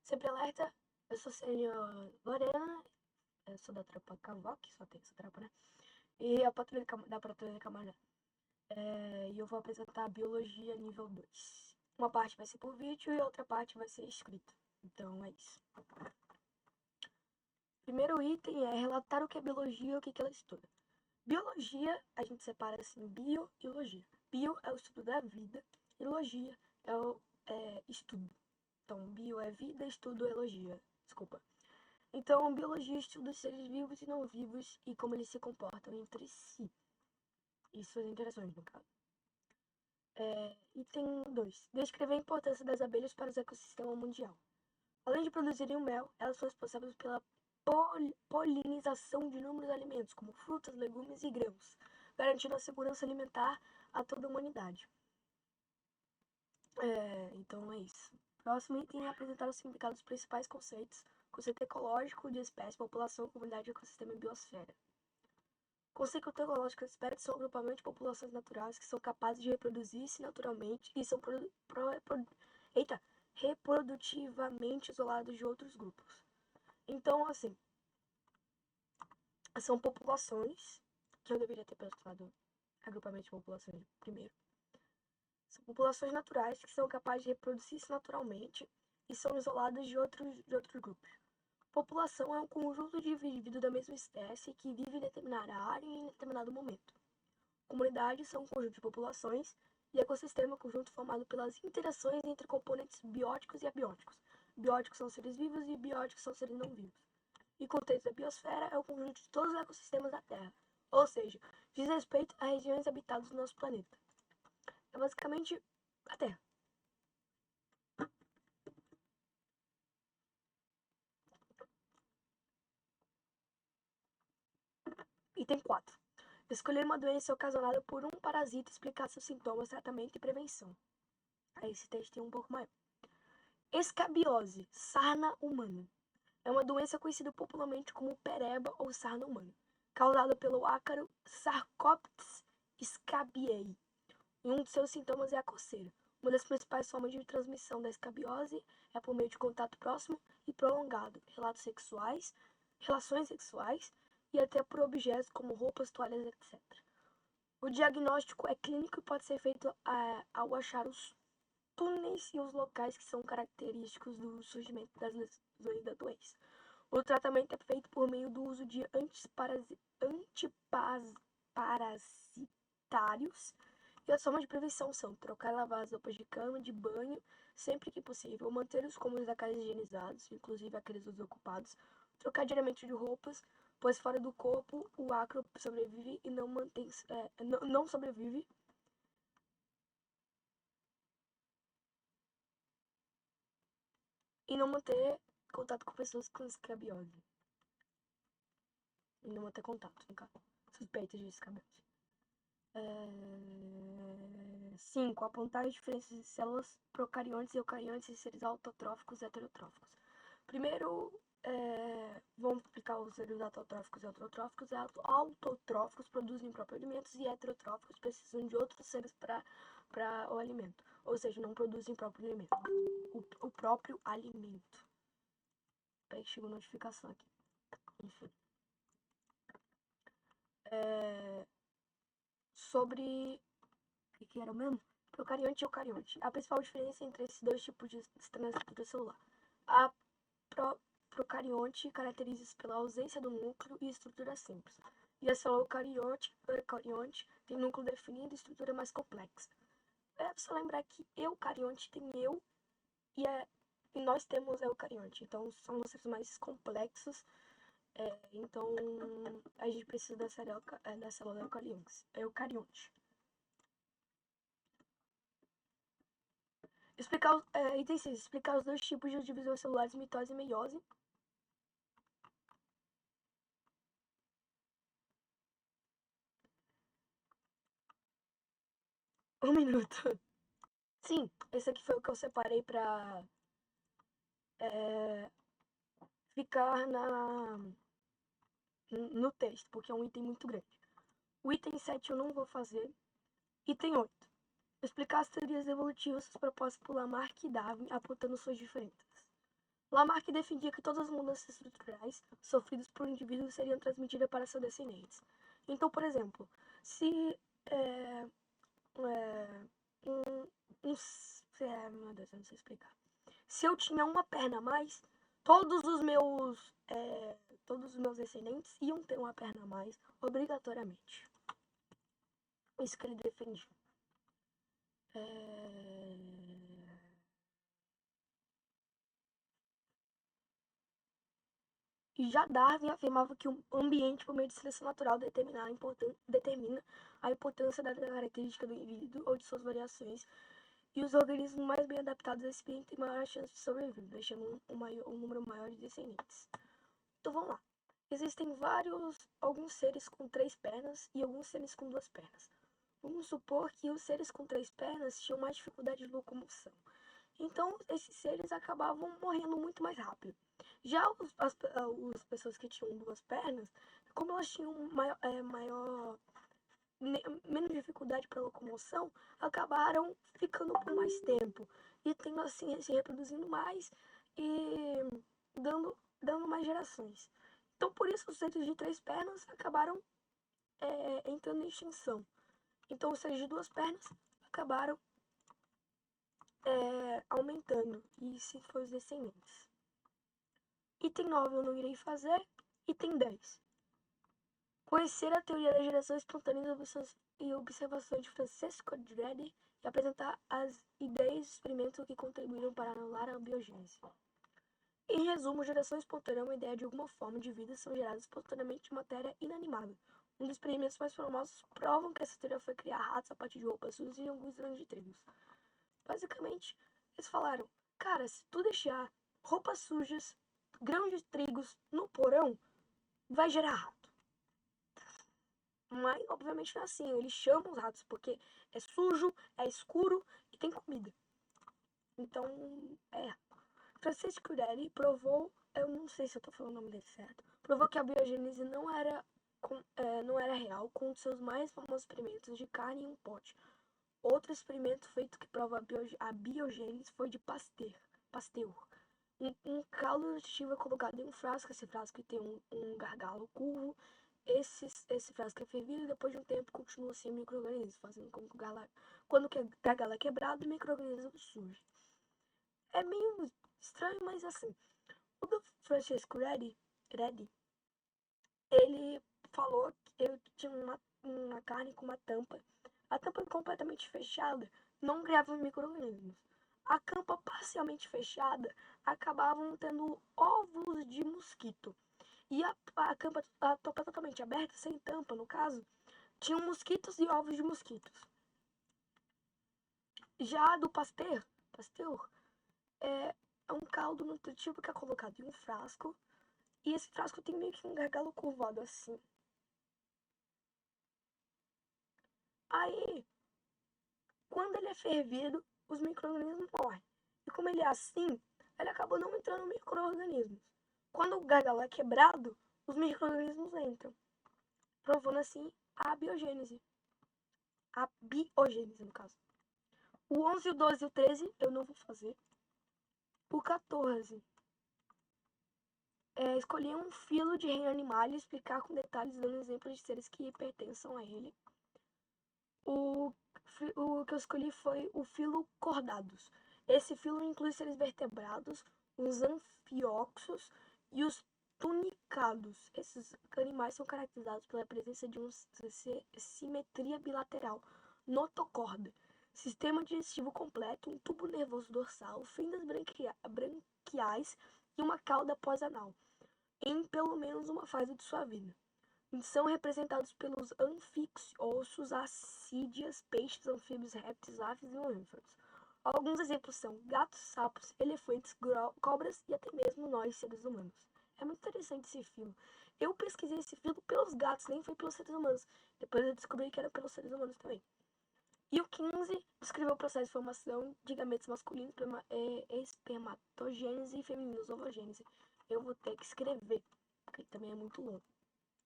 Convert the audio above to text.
Sempre alerta, eu sou Senhor Lorena, eu sou da tropa Cavoc, só tem essa tropa, né? E a da Patrulha Camarada. E eu vou apresentar a Biologia nível 2. Uma parte vai ser por vídeo e outra parte vai ser escrita. Então é isso. Primeiro item é relatar o que é biologia e o que ela estuda. Biologia, a gente separa assim, bio e logia. Bio é o estudo da vida e logia é o estudo. Então, bio é vida, estudo é logia. Desculpa. Então, biologia estuda os seres vivos e não vivos e como eles se comportam entre si. E suas interações, no caso. Item 2. Descrever a importância das abelhas para o ecossistema mundial. Além de produzirem o mel, elas são responsáveis pela polinização de inúmeros alimentos, como frutas, legumes e grãos, garantindo a segurança alimentar a toda a humanidade. Então é isso. Próximo item é apresentar o significado dos principais conceitos: conceito ecológico de espécie, população, comunidade, ecossistema e biosfera. Conceito ecológico de espécies são agrupamentos de populações naturais que são capazes de reproduzir-se naturalmente e são reprodutivamente isolados de outros grupos. Então, assim, são populações, que eu deveria ter pensado agrupamento de populações primeiro. São populações naturais que são capazes de reproduzir-se naturalmente e são isoladas de outros grupos. População é um conjunto de indivíduos da mesma espécie que vive em determinada área e em determinado momento. Comunidades são um conjunto de populações e ecossistema é um conjunto formado pelas interações entre componentes bióticos e abióticos. Bióticos são seres vivos e bióticos são seres não vivos. E contexto da biosfera é o conjunto de todos os ecossistemas da Terra, ou seja, diz respeito a regiões habitadas do nosso planeta. É basicamente a Terra. Item 4. Escolher uma doença ocasionada por um parasita, explicar seus sintomas, tratamento e prevenção. Aí esse texto tem um pouco maior. Escabiose, sarna humana. É uma doença conhecida popularmente como pereba ou sarna humana, causada pelo ácaro Sarcoptes scabiei. E um de seus sintomas é a coceira. Uma das principais formas de transmissão da escabiose é por meio de contato próximo e prolongado, relações sexuais e até por objetos como roupas, toalhas, etc. O diagnóstico é clínico e pode ser feito ao achar os túneis e os locais que são característicos do surgimento das lesões da doença. O tratamento é feito por meio do uso de antiparasitários e as formas de prevenção são trocar e lavar as roupas de cama, de banho, sempre que possível, manter os cômodos da casa higienizados, inclusive aqueles desocupados, trocar diariamente de roupas, pois fora do corpo o ácaro sobrevive e não sobrevive. E não manter contato com pessoas com escabiose. E não manter contato, no caso. Suspeitas de escabiose. 5. Apontar as diferenças de células procariontes e eucariontes e seres autotróficos e heterotróficos. Primeiro, vamos explicar os seres autotróficos e heterotróficos. Autotróficos produzem próprios alimentos e heterotróficos precisam de outros seres para o alimento. Ou seja, não produzem próprio alimento. O próprio alimento. Peraí que chegou notificação aqui. Enfim. Sobre o que era mesmo? Procarionte e eucarionte. A principal diferença entre esses dois tipos de estrutura celular. A procarionte caracteriza-se pela ausência do núcleo e estrutura simples. E a célula eucarionte tem núcleo definido e estrutura mais complexa. É só lembrar que eucarionte tem eu e nós temos eucarionte. Então são os seres mais complexos. Então a gente precisa da célula eucarionte. Item 6. Explicar os dois tipos de divisões celulares, mitose e meiose. Um minuto. Sim, esse aqui foi o que eu separei pra ficar no texto, porque é um item muito grande. O item 7 eu não vou fazer. Item 8. Explicar as teorias evolutivas propostas por Lamarck e Darwin, apontando suas diferenças. Lamarck defendia que todas as mudanças estruturais sofridas por um indivíduo seriam transmitidas para seus descendentes. Então, por exemplo, se é, um, meu Deus, eu não sei explicar. Se eu tinha uma perna a mais, todos os meus descendentes iam ter uma perna a mais, obrigatoriamente. Isso que ele defendia. E já Darwin afirmava que o ambiente, por meio de seleção natural, determina a importância da característica do indivíduo ou de suas variações, e os organismos mais bem adaptados a esse ambiente têm maior chance de sobreviver, deixando um número maior de descendentes. Então vamos lá. Existem alguns seres com 3 pernas e alguns seres com 2 pernas. Vamos supor que os seres com 3 pernas tinham mais dificuldade de locomoção. Então, esses seres acabavam morrendo muito mais rápido. Já as pessoas que tinham 2 pernas, como elas tinham menos dificuldade para locomoção, acabaram ficando por mais tempo e tendo assim se reproduzindo mais e dando mais gerações. Então, por isso, os seres de 3 pernas acabaram entrando em extinção. Então, os seres de 2 pernas acabaram aumentando, e se for os descendentes. Item 9 eu não irei fazer. Item 10. Conhecer a teoria da geração espontânea e observações de Francisco Dredi e apresentar as ideias e experimentos que contribuíram para anular a biogênese. Em resumo, geração espontânea é uma ideia de alguma forma de vida são geradas espontaneamente de matéria inanimada. Um dos experimentos mais famosos provam que essa teoria foi criar ratos a partir de roupas sujas e alguns grãos de trigo. Basicamente, eles falaram, cara, se tu deixar roupas sujas, grãos de trigo no porão, vai gerar rato. Mas, obviamente, não é assim. Eles chamam os ratos porque é sujo, é escuro e tem comida. Então, Francisco Redi provou, eu não sei se eu tô falando o nome dele certo, provou que a biogênese não era real com seus mais famosos experimentos de carne em um pote. Outro experimento feito que prova a biogênese foi de Pasteur. Um caldo nutritivo é colocado em um frasco, esse frasco tem um gargalo curvo. Esse frasco é fervido e depois de um tempo continua sem micro-organismos, fazendo com que quando o gargalo é quebrado, o micro-organismo surge. É meio estranho, mas assim, o do Francesco Redi, ele falou que eu tinha uma carne com uma tampa. A tampa completamente fechada não criava micro-organismos. A tampa parcialmente fechada acabavam tendo ovos de mosquito. E a tampa totalmente aberta, sem tampa no caso, tinham mosquitos e ovos de mosquitos. Já a do Pasteur é um caldo nutritivo que é colocado em um frasco. E esse frasco tem meio que um gargalo curvado assim. Aí, quando ele é fervido, os micro-organismos morrem. E como ele é assim, ele acabou não entrando micro-organismos. Quando o gargalo é quebrado, os micro-organismos entram, provando assim a biogênese. A biogênese, no caso. O 11, o 12 e o 13 eu não vou fazer. O 14. Escolher um filo de reino animal e explicar com detalhes, dando exemplos de seres que pertençam a ele. O que eu escolhi foi o filo Chordados. Esse filo inclui seres vertebrados, os anfioxos e os tunicados. Esses animais são caracterizados pela presença de uma simetria bilateral, notocorda, sistema digestivo completo, um tubo nervoso dorsal, fendas branquiais e uma cauda pós-anal, em pelo menos uma fase de sua vida. São representados pelos anfíxos, assídeas, peixes, anfíbios, répteis, aves e mamíferos. Alguns exemplos são gatos, sapos, elefantes, cobras e até mesmo nós, seres humanos. É muito interessante esse filo. Eu pesquisei esse filo pelos gatos, nem foi pelos seres humanos. Depois eu descobri que era pelos seres humanos também. E o 15 descreveu o processo de formação de gametos masculinos, espermatogênese e femininos, ovogênese. Eu vou ter que escrever, porque também é muito longo.